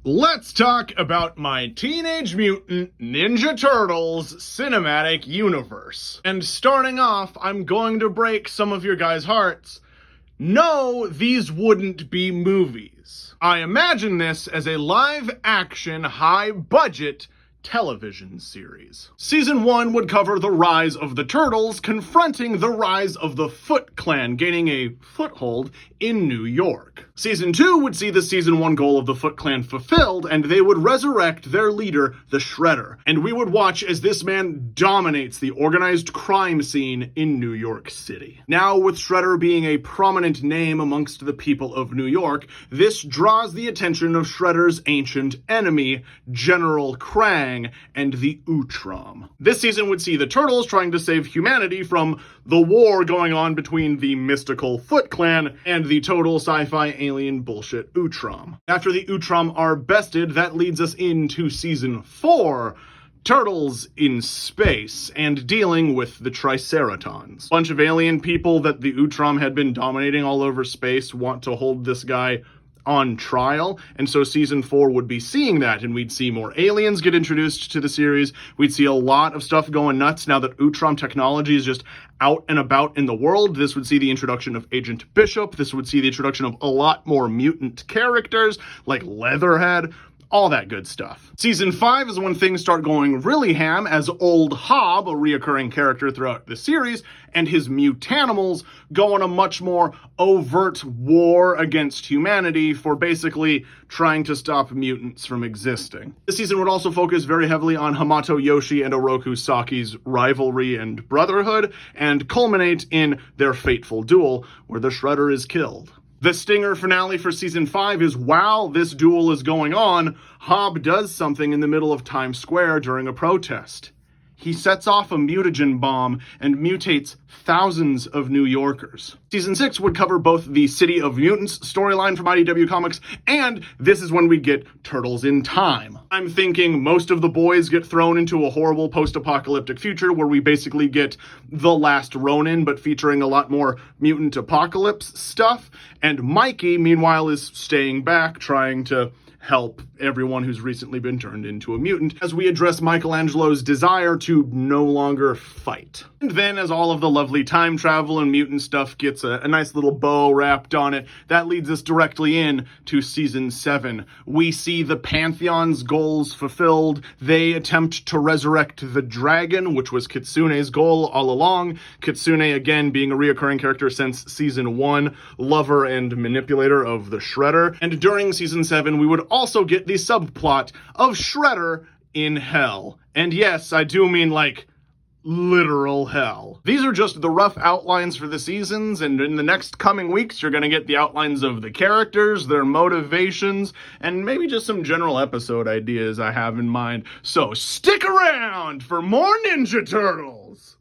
Let's talk about my Teenage Mutant Ninja Turtles cinematic universe. And starting off, I'm going to break some of your guys' hearts. No, these wouldn't be movies. I imagine this as a live-action, high-budget television series. Season 1 would cover the rise of the Turtles confronting the rise of the Foot Clan, gaining a foothold in New York. Season 2 would see the Season 1 goal of the Foot Clan fulfilled, and they would resurrect their leader, the Shredder. And we would watch as this man dominates the organized crime scene in New York City. Now, with Shredder being a prominent name amongst the people of New York, this draws the attention of Shredder's ancient enemy, General Krang, and the Utrom. This season would see the Turtles trying to save humanity from the war going on between the mystical Foot Clan and the total sci-fi alien bullshit Utrom. After the Utrom are bested, that leads us into Season 4, Turtles in Space, and dealing with the Triceratons. A bunch of alien people that the Utrom had been dominating all over space want to hold this guy on trial, and so Season 4 would be seeing that, and we'd see more aliens get introduced to the series. We'd see a lot of stuff going nuts now that Utrom technology is just out and about in the world. This would see the introduction of Agent Bishop. This would see the introduction of a lot more mutant characters, like Leatherhead, all that good stuff. Season 5 is when things start going really ham as Old Hob, a reoccurring character throughout the series, and his mutanimals go on a much more overt war against humanity for basically trying to stop mutants from existing. This season would also focus very heavily on Hamato Yoshi and Oroku Saki's rivalry and brotherhood, and culminate in their fateful duel, where the Shredder is killed. The stinger finale for Season 5 is, while this duel is going on, Hob does something in the middle of Times Square during a protest. He sets off a mutagen bomb and mutates thousands of New Yorkers. Season 6 would cover both the City of Mutants storyline from IDW Comics, and this is when we get Turtles in Time. I'm thinking most of the boys get thrown into a horrible post-apocalyptic future where we basically get The Last Ronin, but featuring a lot more mutant apocalypse stuff, and Mikey, meanwhile, is staying back, trying to help everyone who's recently been turned into a mutant, as we address Michelangelo's desire to no longer fight. And then, as all of the lovely time travel and mutant stuff gets a nice little bow wrapped on it, that leads us directly in to Season 7. We see the Pantheon's goals fulfilled. They attempt to resurrect the dragon, which was Kitsune's goal all along. Kitsune, again, being a reoccurring character since Season 1, lover and manipulator of the Shredder. And during Season 7, we would also get the subplot of Shredder in hell. And yes, I do mean like literal hell. These are just the rough outlines for the seasons, and in the next coming weeks, you're going to get the outlines of the characters, their motivations, and maybe just some general episode ideas I have in mind. So stick around for more Ninja Turtles!